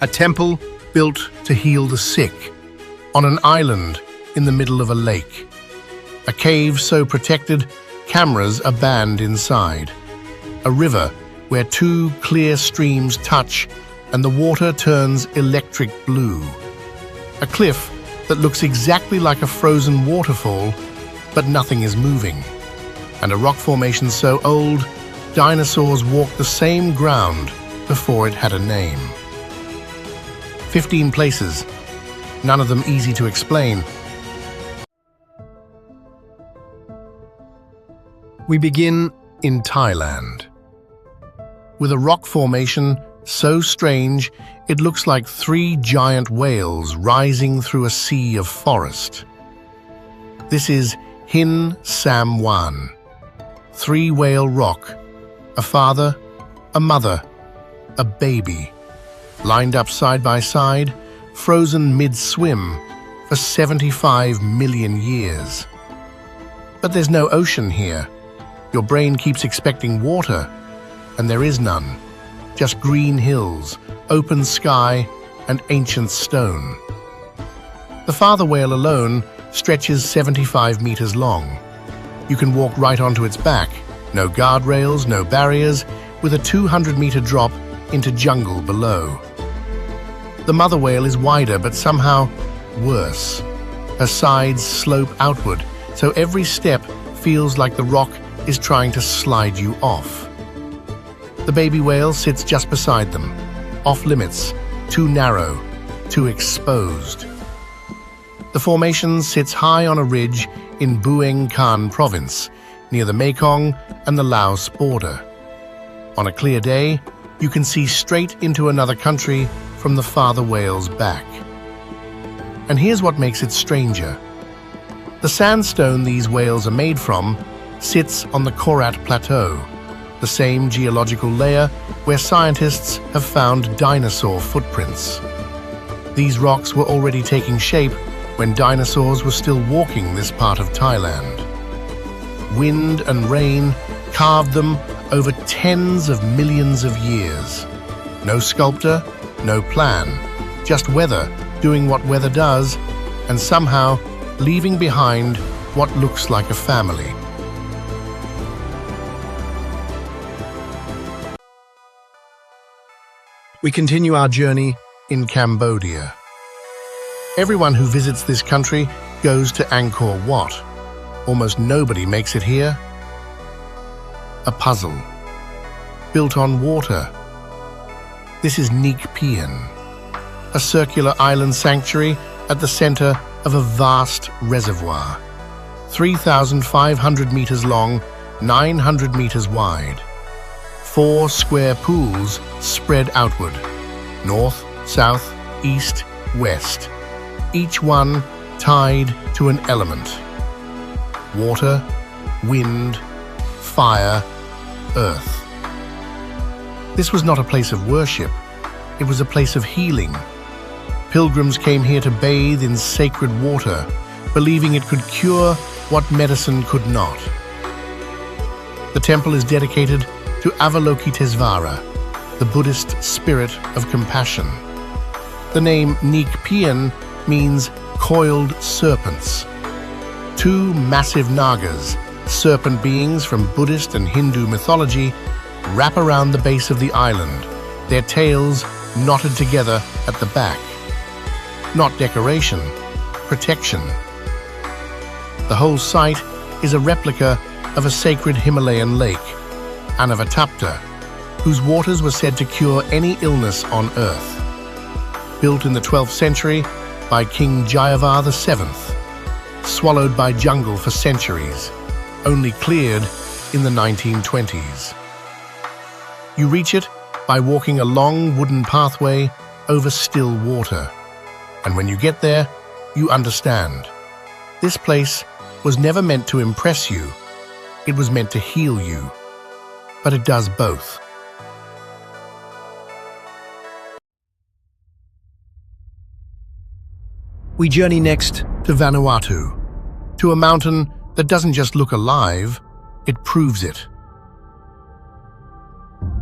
A temple built to heal the sick, on an island in the middle of a lake. A cave so protected, cameras are banned inside. A river where two clear streams touch and the water turns electric blue. A cliff that looks exactly like a frozen waterfall, but nothing is moving. And a rock formation so old, dinosaurs walked the same ground before it had a name. 15 places, none of them easy to explain. We begin in Thailand, with a rock formation so strange it looks like 3 giant whales rising through a sea of forest. This is Hin Sam Wan, 3-whale rock, a father, a mother, a baby, lined up side by side, frozen mid-swim for 75 million years. But there's no ocean here. Your brain keeps expecting water, and there is none. Just green hills, open sky, and ancient stone. The father whale alone stretches 75 meters long. You can walk right onto its back, no guardrails, no barriers, with a 200-meter drop into jungle below. The mother whale is wider, but somehow worse. Her sides slope outward, so every step feels like the rock is trying to slide you off. The baby whale sits just beside them, off limits, too narrow, too exposed. The formation sits high on a ridge in Bueng province, near the Mekong and the Laos border. On a clear day, you can see straight into another country from the father whale's back. And here's what makes it stranger. The sandstone these whales are made from sits on the Korat Plateau, the same geological layer where scientists have found dinosaur footprints. These rocks were already taking shape when dinosaurs were still walking this part of Thailand. Wind and rain carved them over tens of millions of years. No sculptor, no plan, just weather doing what weather does, and somehow leaving behind what looks like a family. We continue our journey in Cambodia. Everyone who visits this country goes to Angkor Wat. Almost nobody makes it here. A puzzle, built on water. This is Neak, Peãn, a circular island sanctuary at the center of a vast reservoir, 3,500 meters long, 900 meters wide. 4 square pools spread outward, north, south, east, west, each one tied to an element. Water, wind, fire, earth. This was not a place of worship, it was a place of healing. Pilgrims came here to bathe in sacred water, believing it could cure what medicine could not. The temple is dedicated to Avalokitesvara, the Buddhist spirit of compassion. The name Neak Peãn means coiled serpents. 2 massive nagas, serpent beings from Buddhist and Hindu mythology, wrap around the base of the island, their tails knotted together at the back. Not decoration, protection. The whole site is a replica of a sacred Himalayan lake, Anavatapta, whose waters were said to cure any illness on earth. Built in the 12th century by King Jayavarman VII, swallowed by jungle for centuries, only cleared in the 1920s. You reach it by walking a long wooden pathway over still water. And when you get there, you understand. This place was never meant to impress you. It was meant to heal you. But it does both. We journey next to Vanuatu, to a mountain that doesn't just look alive, it proves it.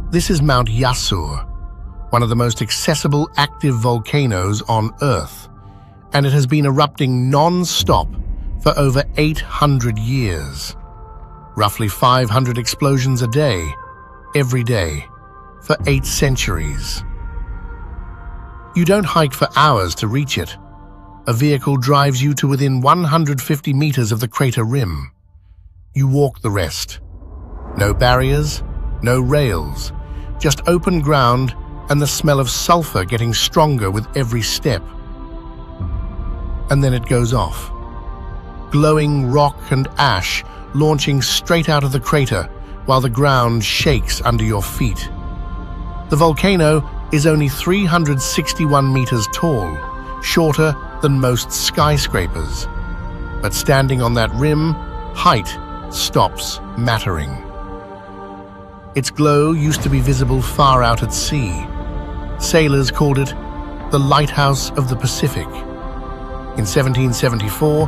This is Mount Yasur, one of the most accessible active volcanoes on Earth, and it has been erupting non-stop for over 800 years. Roughly 500 explosions a day, every day, for 8 centuries. You don't hike for hours to reach it. A vehicle drives you to within 150 meters of the crater rim. You walk the rest. No barriers, no rails, just open ground and the smell of sulfur getting stronger with every step. And then it goes off. Glowing rock and ash launching straight out of the crater while the ground shakes under your feet. The volcano is only 361 meters tall, shorter than most skyscrapers. But standing on that rim, height stops mattering. Its glow used to be visible far out at sea. Sailors called it the Lighthouse of the Pacific. In 1774,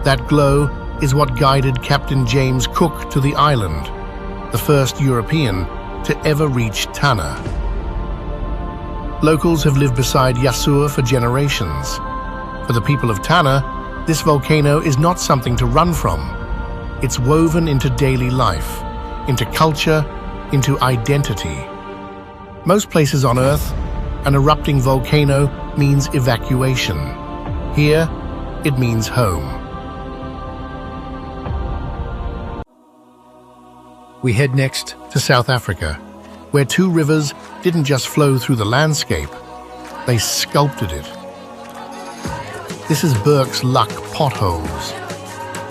that glow is what guided Captain James Cook to the island, the first European to ever reach Tanna. Locals have lived beside Yasur for generations. For the people of Tanna, this volcano is not something to run from. It's woven into daily life, into culture, into identity. Most places on Earth, an erupting volcano means evacuation. Here, it means home. We head next to South Africa, where 2 rivers didn't just flow through the landscape, they sculpted it. This is Bourke's Geluks-Potholes,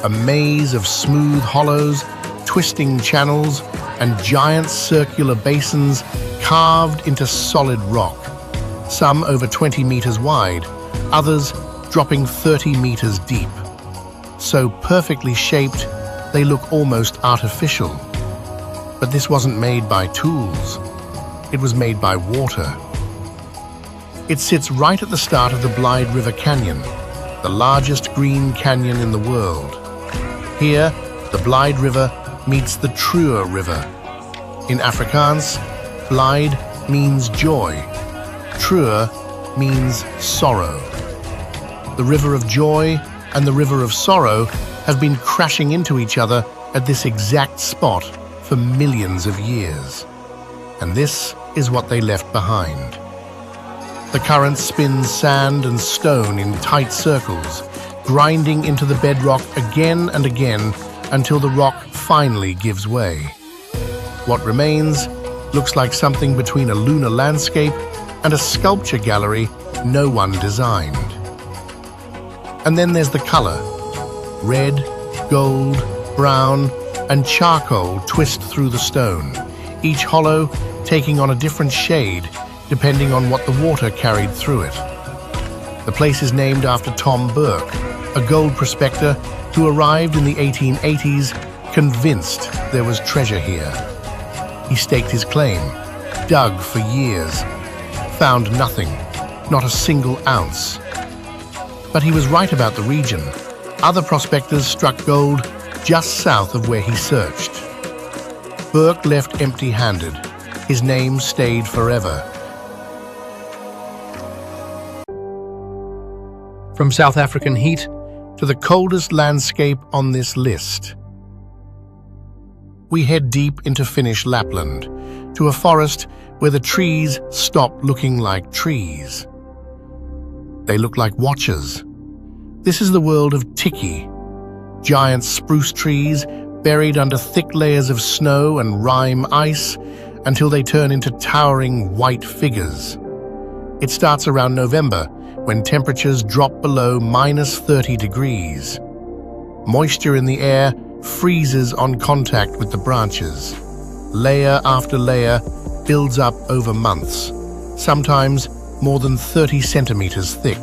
a maze of smooth hollows, twisting channels, and giant circular basins carved into solid rock, some over 20 meters wide, others dropping 30 meters deep. So perfectly shaped, they look almost artificial. But this wasn't made by tools. It was made by water. It sits right at the start of the Blyde River Canyon, the largest green canyon in the world. Here, the Blyde River meets the Truer River. In Afrikaans, Blyde means joy. Truer means sorrow. The River of Joy and the River of Sorrow have been crashing into each other at this exact spot for millions of years. And this is what they left behind. The current spins sand and stone in tight circles, grinding into the bedrock again and again until the rock finally gives way. What remains looks like something between a lunar landscape and a sculpture gallery no one designed. And then there's the color. Red, gold, brown, and charcoal twist through the stone, each hollow taking on a different shade depending on what the water carried through it. The place is named after Tom Bourke, a gold prospector who arrived in the 1880s convinced there was treasure here. He staked his claim, dug for years, found nothing, not a single ounce. But he was right about the region. Other prospectors struck gold just south of where he searched. Bourke left empty-handed. His name stayed forever. From South African heat to the coldest landscape on this list, we head deep into Finnish Lapland, to a forest where the trees stop looking like trees. They look like watchers. This is the world of tiki, giant spruce trees buried under thick layers of snow and rime ice until they turn into towering white figures. It starts around November, when temperatures drop below -30 degrees. Moisture in the air freezes on contact with the branches. Layer after layer builds up over months, sometimes more than 30 centimeters thick.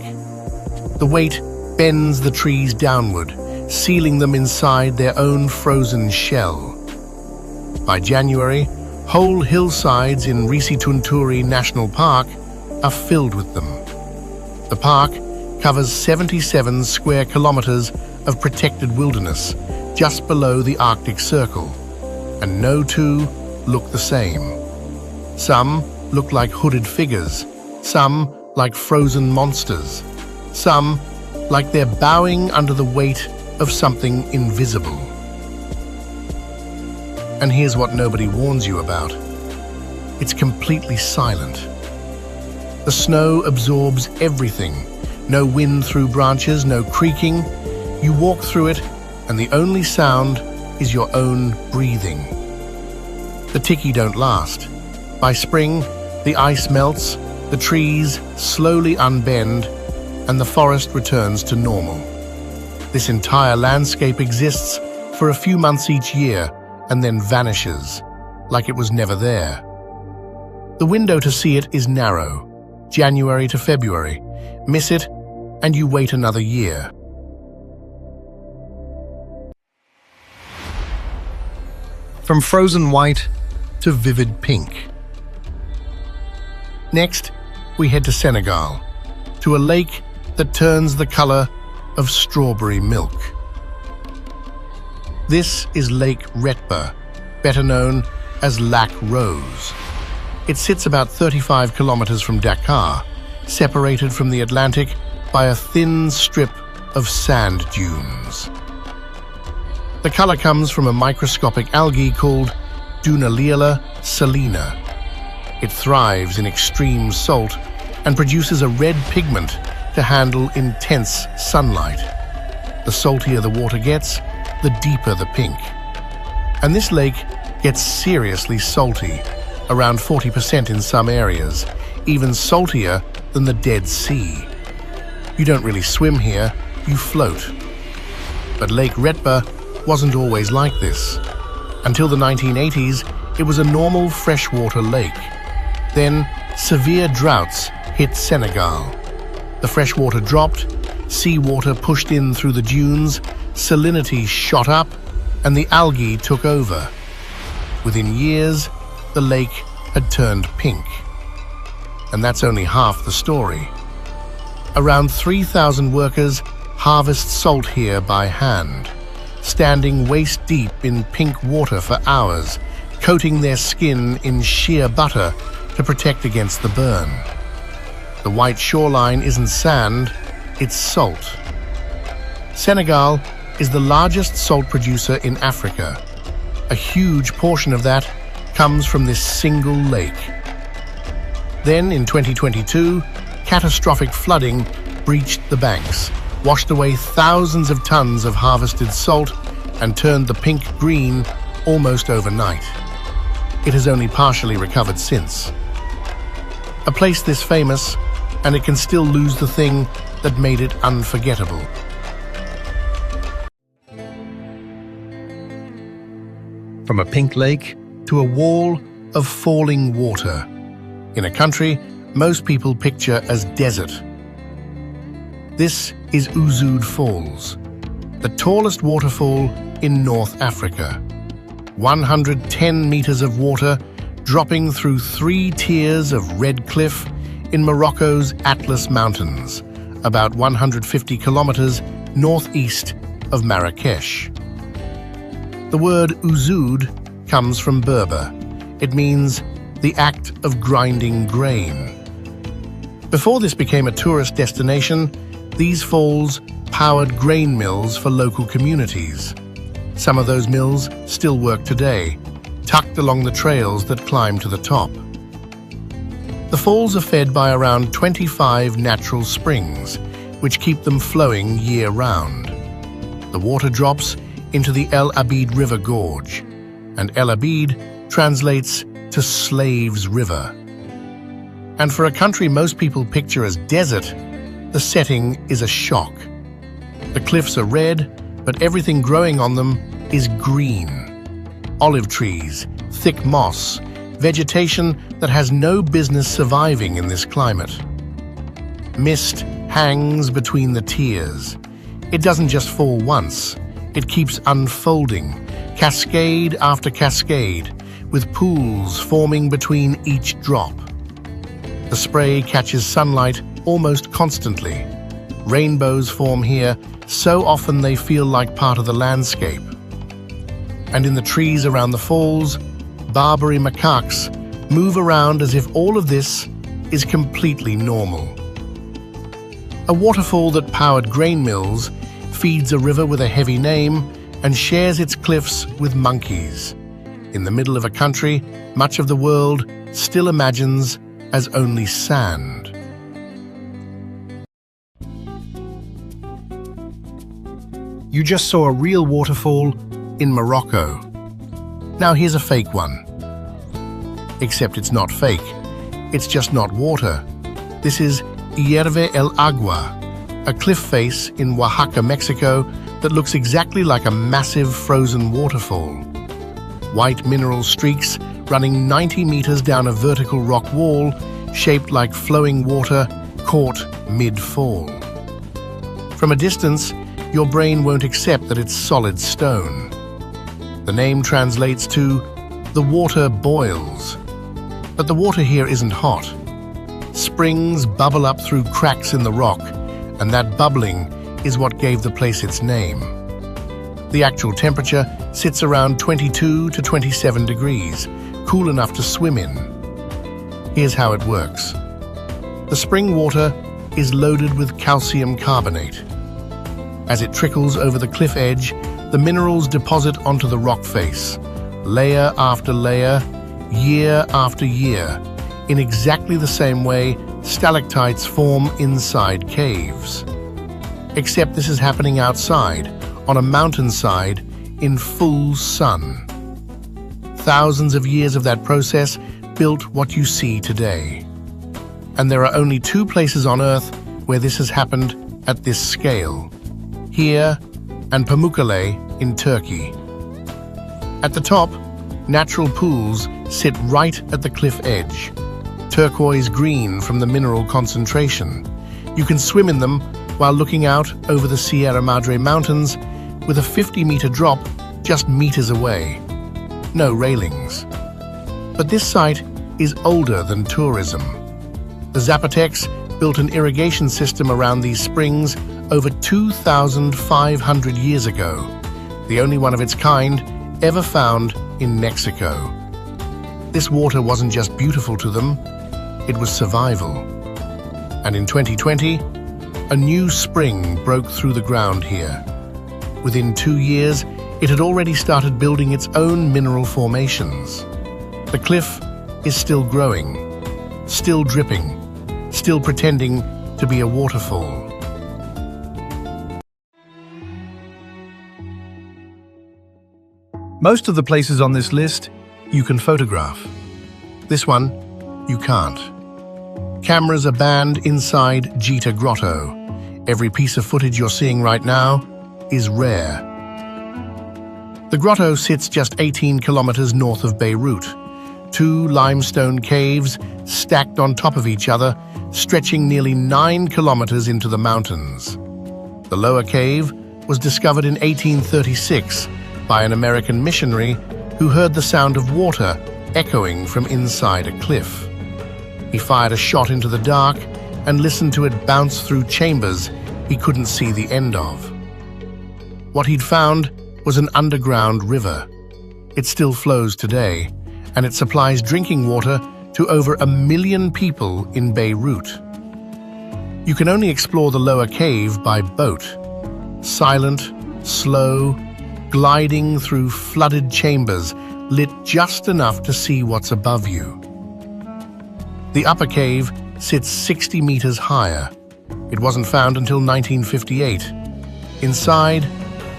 The weight bends the trees downward, sealing them inside their own frozen shell. By January, whole hillsides in Risitunturi National Park are filled with them. The park covers 77 square kilometers of protected wilderness just below the Arctic Circle, and no two look the same. Some look like hooded figures, some like frozen monsters, some like they're bowing under the weight of something invisible. And here's what nobody warns you about. It's completely silent. The snow absorbs everything. No wind through branches, no creaking. You walk through it, and the only sound is your own breathing. The tiki don't last. By spring, the ice melts, the trees slowly unbend, and the forest returns to normal. This entire landscape exists for a few months each year and then vanishes, like it was never there. The window to see it is narrow, January to February. Miss it, and you wait another year. From frozen white to vivid pink. Next, we head to Senegal, to a lake that turns the color of strawberry milk. This is Lake Retba, better known as Lac Rose. It sits about 35 kilometers from Dakar, separated from the Atlantic by a thin strip of sand dunes. The color comes from a microscopic algae called Dunaliella salina. It thrives in extreme salt and produces a red pigment to handle intense sunlight. The saltier the water gets, the deeper the pink. And this lake gets seriously salty, around 40% in some areas, even saltier than the Dead Sea. You don't really swim here, you float. But Lake Retba wasn't always like this. Until the 1980s, it was a normal freshwater lake. Then, severe droughts hit Senegal. The freshwater dropped, seawater pushed in through the dunes, salinity shot up, and the algae took over. Within years, the lake had turned pink. And that's only half the story. Around 3,000 workers harvest salt here by hand, standing waist-deep in pink water for hours, coating their skin in sheer butter to protect against the burn. The white shoreline isn't sand, it's salt. Senegal is the largest salt producer in Africa. A huge portion of that comes from this single lake. Then, in 2022, catastrophic flooding breached the banks, washed away thousands of tons of harvested salt, and turned the pink green almost overnight. It has only partially recovered since. A place this famous, and it can still lose the thing that made it unforgettable. From a pink lake To a wall of falling water, in a country most people picture as desert. This is Ouzoud Falls, the tallest waterfall in North Africa. 110 meters of water dropping through 3 tiers of red cliff in Morocco's Atlas Mountains, about 150 kilometers northeast of Marrakesh. The word Ouzoud comes from Berber. It means the act of grinding grain. Before this became a tourist destination, these falls powered grain mills for local communities. Some of those mills still work today, tucked along the trails that climb to the top. The falls are fed by around 25 natural springs, which keep them flowing year-round. The water drops into the El-Abid River Gorge, and El-Abid translates to Slaves River. And for a country most people picture as desert, the setting is a shock. The cliffs are red, but everything growing on them is green. Olive trees, thick moss, vegetation that has no business surviving in this climate. Mist hangs between the tiers. It doesn't just fall once, it keeps unfolding, cascade after cascade, with pools forming between each drop. The spray catches sunlight almost constantly. Rainbows form here so often they feel like part of the landscape. And in the trees around the falls, Barbary macaques move around as if all of this is completely normal. A waterfall that powered grain mills feeds a river with a heavy name and shares its cliffs with monkeys. In the middle of a country, much of the world still imagines as only sand. You just saw a real waterfall In Morocco. Now here's a fake one. Except it's not fake. It's just not water. This is Hierve el-Agua, a cliff face in Oaxaca, Mexico that looks exactly like a massive frozen waterfall. White mineral streaks running 90 meters down a vertical rock wall shaped like flowing water caught mid-fall. From a distance, your brain won't accept that it's solid stone. The name translates to "the water boils." But the water here isn't hot. Springs bubble up through cracks in the rock, and that bubbling is what gave the place its name. The actual temperature sits around 22 to 27 degrees, cool enough to swim in. Here's how it works. The spring water is loaded with calcium carbonate. As it trickles over the cliff edge, the minerals deposit onto the rock face, layer after layer, year after year, in exactly the same way stalactites form inside caves. Except this is happening outside, on a mountainside, in full sun. Thousands of years of that process built what you see today. And there are only two places on Earth where this has happened at this scale: here and Pamukkale in Turkey. At the top, natural pools sit right at the cliff edge, turquoise green from the mineral concentration. You can swim in them while looking out over the Sierra Madre Mountains with a 50-meter drop just meters away. No railings. But this site is older than tourism. The Zapotecs built an irrigation system around these springs over 2,500 years ago, the only one of its kind ever found in Mexico. This water wasn't just beautiful to them, it was survival. And in 2020, a new spring broke through the ground here. Within 2 years, it had already started building its own mineral formations. The cliff is still growing, still dripping, still pretending to be a waterfall. Most of the places on this list You can photograph. This one, you can't. Cameras are banned inside Jeita Grotto. Every piece of footage you're seeing right now is rare. The grotto sits just 18 kilometers north of Beirut. 2 limestone caves stacked on top of each other, stretching nearly 9 kilometers into the mountains. The lower cave was discovered in 1836 by an American missionary who heard the sound of water echoing from inside a cliff. He fired a shot into the dark and listened to it bounce through chambers he couldn't see the end of. What he'd found was an underground river. It still flows today, and it supplies drinking water to over 1 million people in Beirut. You can only explore the lower cave by boat. Silent, slow, gliding through flooded chambers, lit just enough to see what's above you. The upper cave sits 60 meters higher. It wasn't found until 1958. Inside,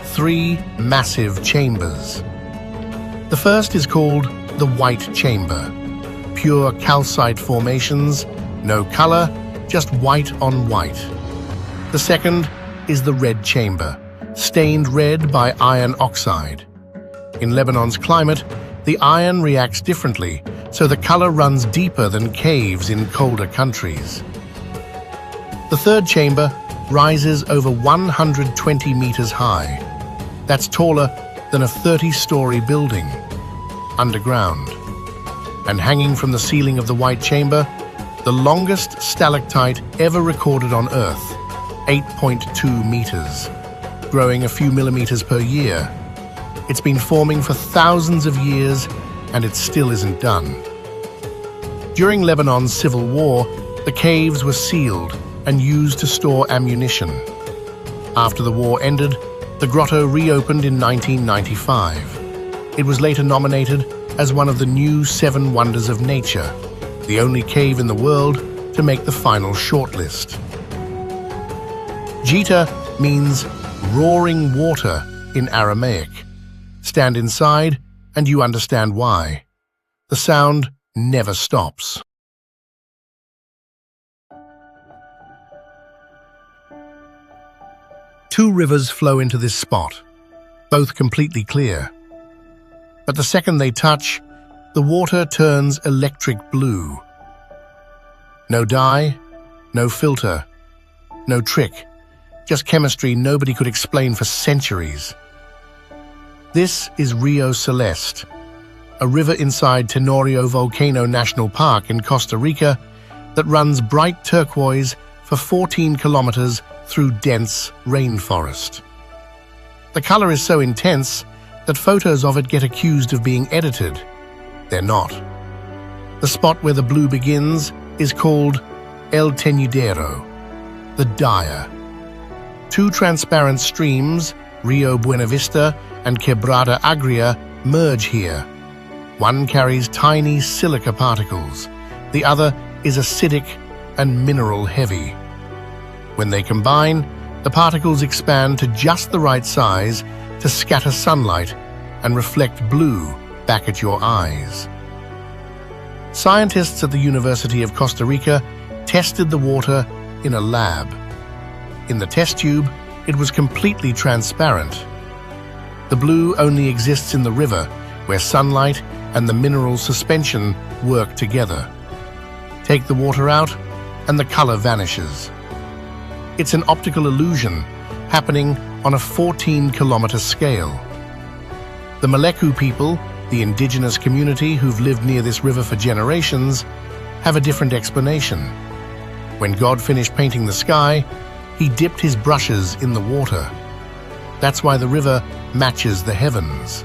3 massive chambers. The first is called the White Chamber. Pure calcite formations, no color, just white on white. The second is the Red Chamber, stained red by iron oxide. In Lebanon's climate, the iron reacts differently, so the color runs deeper than caves in colder countries. The third chamber rises over 120 meters high. That's taller than a 30-story building, underground. And hanging from the ceiling of the White Chamber, the longest stalactite ever recorded on Earth, 8.2 meters, growing a few millimeters per year. It's been forming for thousands of years, and it still isn't done. During Lebanon's civil war, the caves were sealed and used to store ammunition. After the war ended, the grotto reopened in 1995. It was later nominated as one of the new 7 Wonders of Nature, the only cave in the world to make the final shortlist. Jeita means roaring water in Aramaic. Stand inside and you understand why. The sound never stops. Two rivers flow into this spot, both completely clear. But the second they touch, the water turns electric blue. No dye, no filter, no trick, just chemistry nobody could explain for centuries. This is Rio Celeste, a river inside Tenorio Volcano National Park in Costa Rica that runs bright turquoise for 14 kilometers through dense rainforest. The color is so intense that photos of it get accused of being edited. They're not. The spot where the blue begins is called El Teñidero, the Dyer. Two transparent streams, Rio Buenavista and Quebrada Agria, merge here. One carries tiny silica particles, the other is acidic and mineral-heavy. When they combine, the particles expand to just the right size to scatter sunlight and reflect blue back at your eyes. Scientists at the University of Costa Rica tested the water in a lab. In the test tube, it was completely transparent. The blue only exists in the river, where sunlight and the mineral suspension work together. Take the water out, and the color vanishes. It's an optical illusion happening on a 14-kilometer scale. The Maleku people, the indigenous community who've lived near this river for generations, have a different explanation. When God finished painting the sky, he dipped his brushes in the water. That's why the river matches the heavens.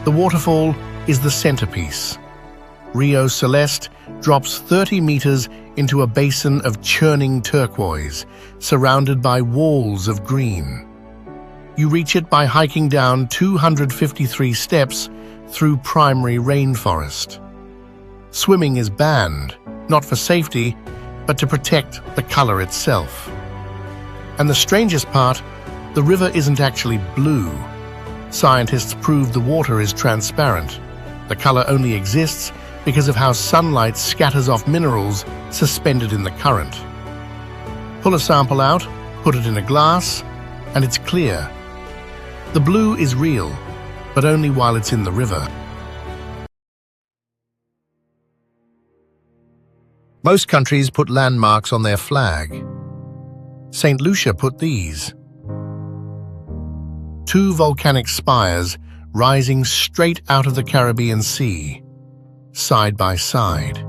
The waterfall is the centerpiece. Rio Celeste drops 30 meters into a basin of churning turquoise, surrounded by walls of green. You reach it by hiking down 253 steps through primary rainforest. Swimming is banned, not for safety, but to protect the color itself. And the strangest part, the river isn't actually blue. Scientists proved the water is transparent. The color only exists because of how sunlight scatters off minerals suspended in the current. Pull a sample out, put it in a glass, and it's clear. The blue is real, but only while it's in the river. Most countries put landmarks on their flag. St. Lucia put these. Two volcanic spires rising straight out of the Caribbean Sea, side by side.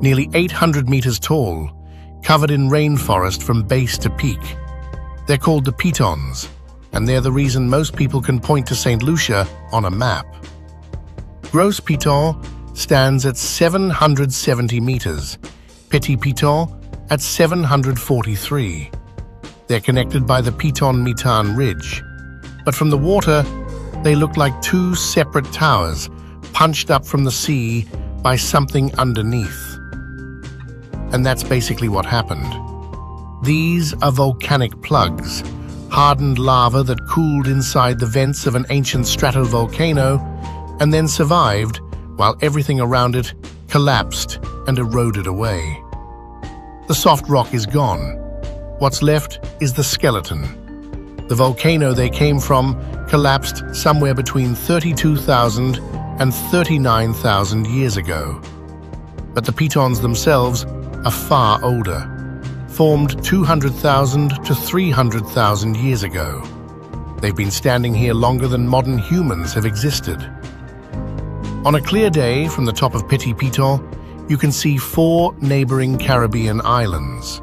Nearly 800 meters tall, covered in rainforest from base to peak. They're called the Pitons, and they're the reason most people can point to St. Lucia on a map. Gros Pitons stands at 770 meters, Petit Piton at 743. They're connected by the Piton-Mitan Ridge. But from the water, they look like two separate towers, punched up from the sea by something underneath. And that's basically what happened. These are volcanic plugs, hardened lava that cooled inside the vents of an ancient stratovolcano and then survived while everything around it collapsed and eroded away. The soft rock is gone. What's left is the skeleton. The volcano they came from collapsed somewhere between 32,000 and 39,000 years ago. But the Pitons themselves are far older, formed 200,000 to 300,000 years ago. They've been standing here longer than modern humans have existed. On a clear day from the top of Petit Piton, you can see 4 neighboring Caribbean islands.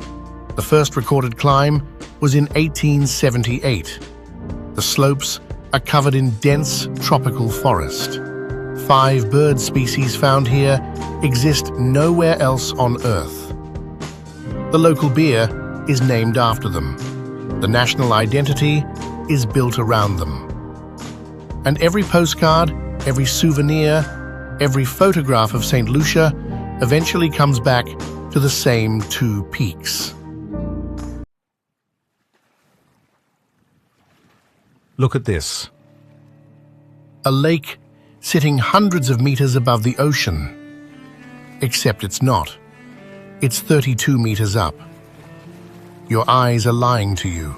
The first recorded climb was in 1878. The slopes are covered in dense tropical forest. 5 bird species found here exist nowhere else on Earth. The local beer is named after them. The national identity is built around them. And every postcard, every souvenir, every photograph of St. Lucia eventually comes back to the same 2 peaks. Look at this. A lake sitting hundreds of meters above the ocean. Except it's not. It's 32 meters up. Your eyes are lying to you.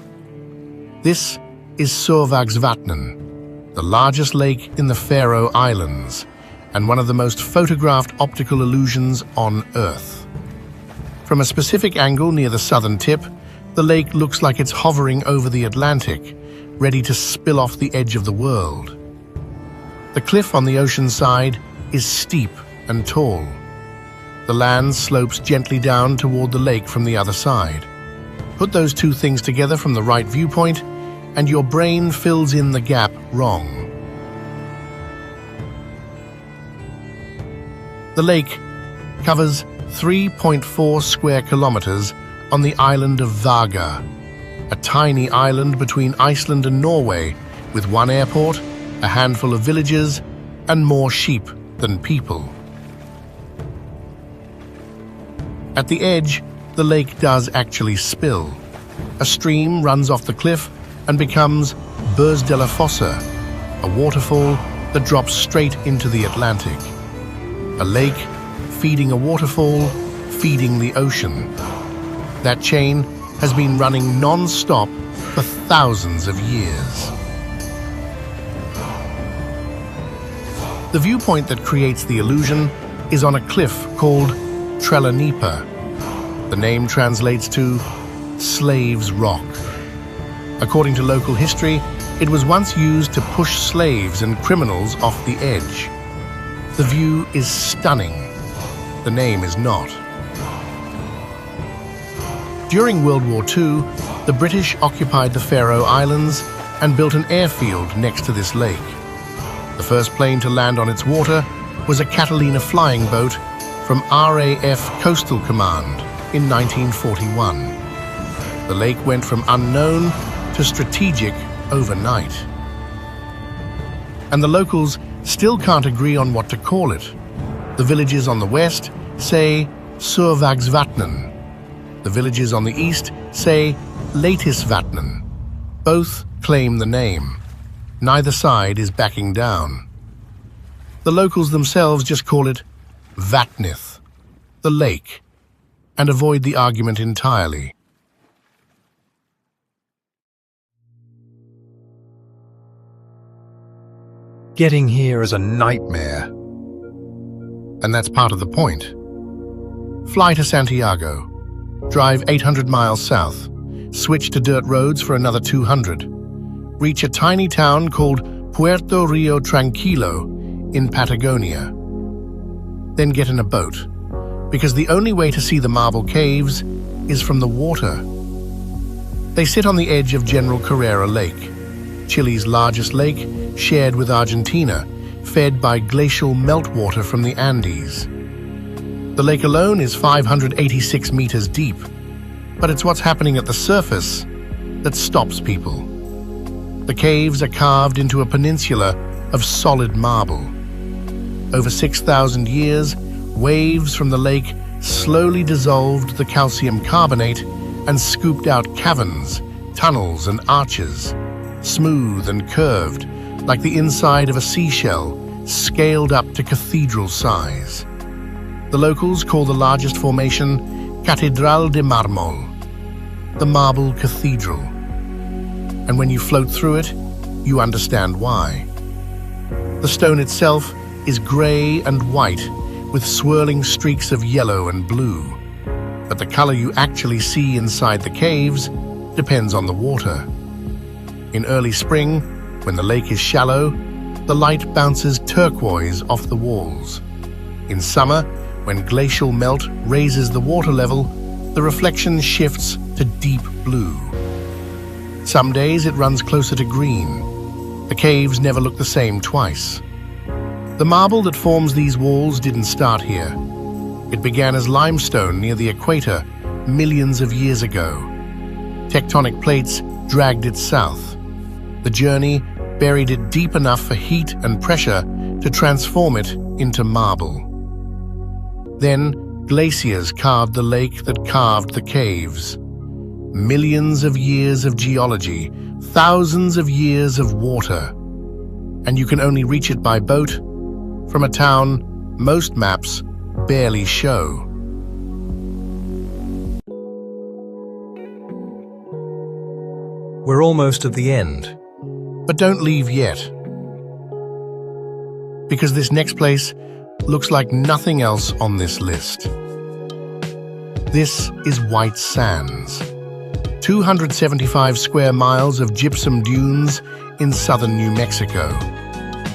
This is Survagsvatnen, the largest lake in the Faroe Islands, and one of the most photographed optical illusions on Earth. From a specific angle near the southern tip, the lake looks like it's hovering over the Atlantic, ready to spill off the edge of the world. The cliff on the ocean side is steep and tall. The land slopes gently down toward the lake from the other side. Put those 2 things together from the right viewpoint, and your brain fills in the gap wrong. The lake covers 3.4 square kilometers on the island of Vaga, a tiny island between Iceland and Norway, with 1 airport, a handful of villages, and more sheep than people. At the edge, the lake does actually spill. A stream runs off the cliff and becomes Burs de la Fossa, a waterfall that drops straight into the Atlantic. A lake feeding a waterfall, feeding the ocean. That chain has been running non-stop for thousands of years. The viewpoint that creates the illusion is on a cliff called Trellanipa. The name translates to Slave's Rock. According to local history, it was once used to push slaves and criminals off the edge. The view is stunning. The name is not. During World War II, the British occupied the Faroe Islands and built an airfield next to this lake. The first plane to land on its water was a Catalina flying boat from RAF Coastal Command in 1941. The lake went from unknown to strategic overnight. And the locals still can't agree on what to call it. The villages on the west say Survagsvatnen. The villages on the east say Leitisvatnen. Both claim the name. Neither side is backing down. The locals themselves just call it Vatnith, the lake, and avoid the argument entirely. Getting here is a nightmare. And that's part of the point. Fly to Santiago, drive 800 miles south, switch to dirt roads for another 200, reach a tiny town called Puerto Rio Tranquilo in Patagonia. Then get in a boat, because the only way to see the marble caves is from the water. They sit on the edge of General Carrera Lake, Chile's largest lake, shared with Argentina, fed by glacial meltwater from the Andes. The lake alone is 586 meters deep, but it's what's happening at the surface that stops people. The caves are carved into a peninsula of solid marble. Over 6,000 years, waves from the lake slowly dissolved the calcium carbonate and scooped out caverns, tunnels, and arches, smooth and curved, like the inside of a seashell, scaled up to cathedral size. The locals call the largest formation Catedral de Mármol, the Marble Cathedral. And when you float through it, you understand why. The stone itself is grey and white, with swirling streaks of yellow and blue. But the color you actually see inside the caves depends on the water. In early spring, when the lake is shallow, the light bounces turquoise off the walls. In summer, when glacial melt raises the water level, the reflection shifts to deep blue. Some days it runs closer to green. The caves never look the same twice. The marble that forms these walls didn't start here. It began as limestone near the equator millions of years ago. Tectonic plates dragged it south. The journey buried it deep enough for heat and pressure to transform it into marble. Then glaciers carved the lake that carved the caves. Millions of years of geology, thousands of years of water. And you can only reach it by boat from a town most maps barely show. We're almost at the end. But don't leave yet. Because this next place looks like nothing else on this list. This is White Sands. 275 square miles of gypsum dunes in southern New Mexico.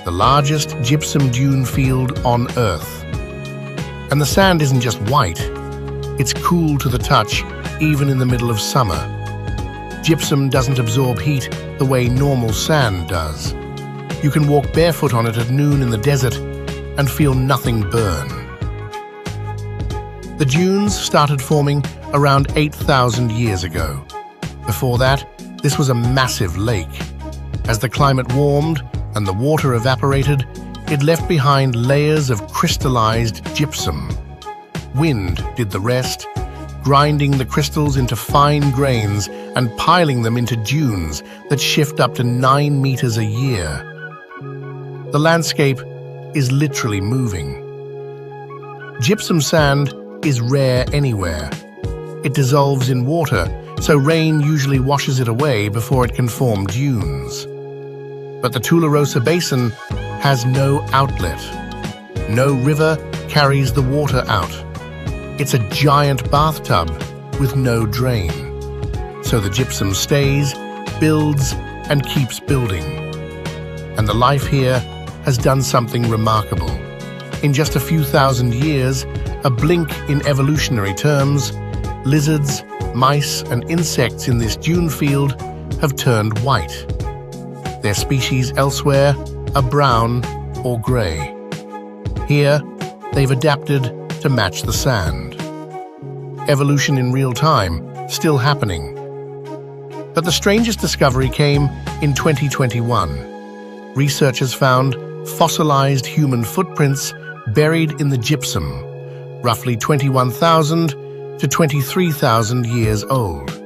The largest gypsum dune field on Earth. And the sand isn't just white, it's cool to the touch even in the middle of summer. Gypsum doesn't absorb heat the way normal sand does. You can walk barefoot on it at noon in the desert and feel nothing burn. The dunes started forming around 8,000 years ago. Before that, this was a massive lake. As the climate warmed and the water evaporated, it left behind layers of crystallized gypsum. Wind did the rest, grinding the crystals into fine grains and piling them into dunes that shift up to 9 meters a year. The landscape is literally moving. Gypsum sand is rare anywhere. It dissolves in water, so rain usually washes it away before it can form dunes. But the Tularosa Basin has no outlet. No river carries the water out. It's a giant bathtub with no drain. So the gypsum stays, builds, and keeps building. And the life here has done something remarkable. In just a few thousand years, a blink in evolutionary terms, lizards, mice, and insects in this dune field have turned white. Their species elsewhere are brown or grey. Here, they've adapted to match the sand. Evolution in real time, still happening. But the strangest discovery came in 2021. Researchers found fossilized human footprints buried in the gypsum, roughly 21,000 to 23,000 years old.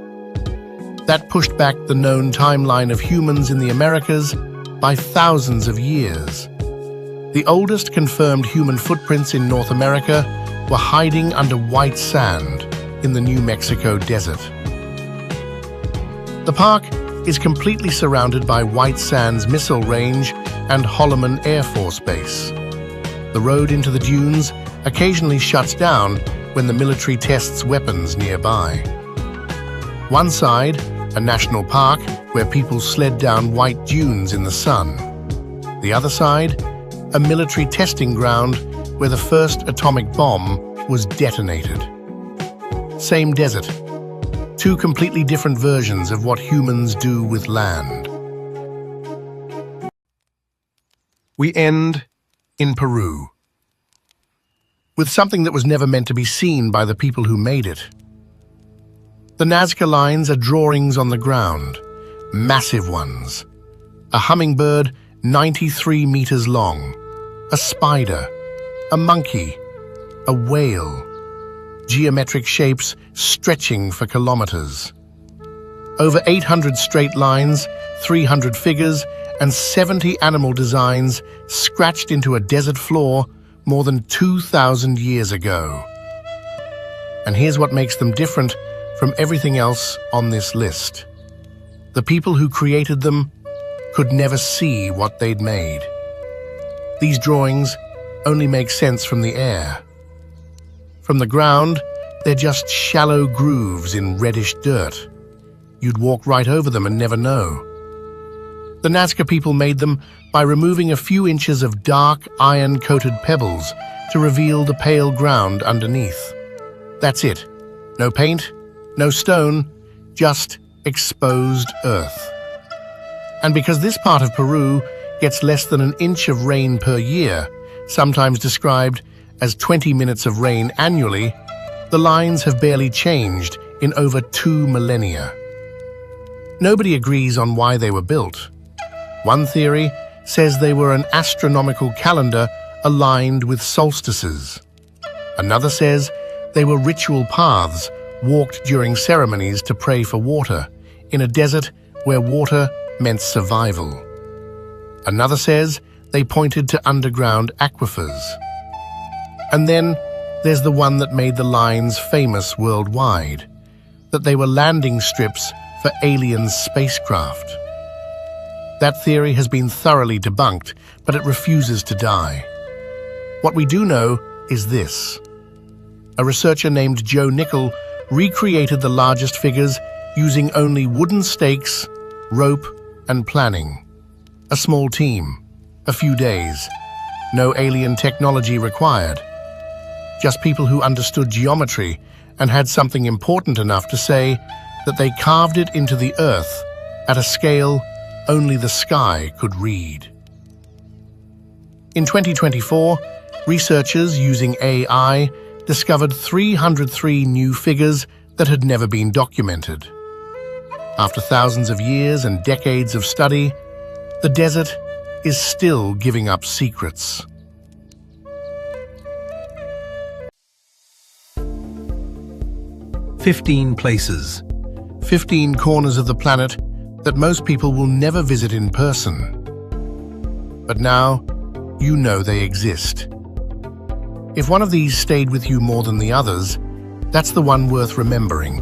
That pushed back the known timeline of humans in the Americas by thousands of years. The oldest confirmed human footprints in North America were hiding under white sand in the New Mexico desert. The park is completely surrounded by White Sands Missile Range and Holloman Air Force Base. The road into the dunes occasionally shuts down when the military tests weapons nearby. One side, a national park where people sled down white dunes in the sun. The other side, a military testing ground where the first atomic bomb was detonated. Same desert, two completely different versions of what humans do with land. We end in Peru, with something that was never meant to be seen by the people who made it. The Nazca lines are drawings on the ground, massive ones. A hummingbird 93 meters long, a spider, a monkey, a whale. Geometric shapes stretching for kilometers. Over 800 straight lines, 300 figures, and 70 animal designs scratched into a desert floor more than 2,000 years ago. And here's what makes them different from everything else on this list. The people who created them could never see what they'd made. These drawings only make sense from the air. From the ground, they're just shallow grooves in reddish dirt. You'd walk right over them and never know. The Nazca people made them by removing a few inches of dark, iron-coated pebbles to reveal the pale ground underneath. That's it. No paint, no stone, just exposed earth. And because this part of Peru gets less than an inch of rain per year, Sometimes described as 20 minutes of rain annually, the lines have barely changed in over 2 millennia. Nobody agrees on why they were built. One theory says they were an astronomical calendar aligned with solstices. Another says they were ritual paths walked during ceremonies to pray for water in a desert where water meant survival. Another says they pointed to underground aquifers. And then there's the one that made the lines famous worldwide, that they were landing strips for alien spacecraft. That theory has been thoroughly debunked, but it refuses to die. What we do know is this. A researcher named Joe Nickel recreated the largest figures using only wooden stakes, rope, and planning. A small team, a few days, no alien technology required. Just people who understood geometry and had something important enough to say that they carved it into the earth at a scale only the sky could read. In 2024, researchers using AI discovered 303 new figures that had never been documented. After thousands of years and decades of study, the desert is still giving up secrets. "15 places. 15 corners of the planet that most people will never visit in person. But now, you know they exist. If one of these stayed with you more than the others, that's the one worth remembering.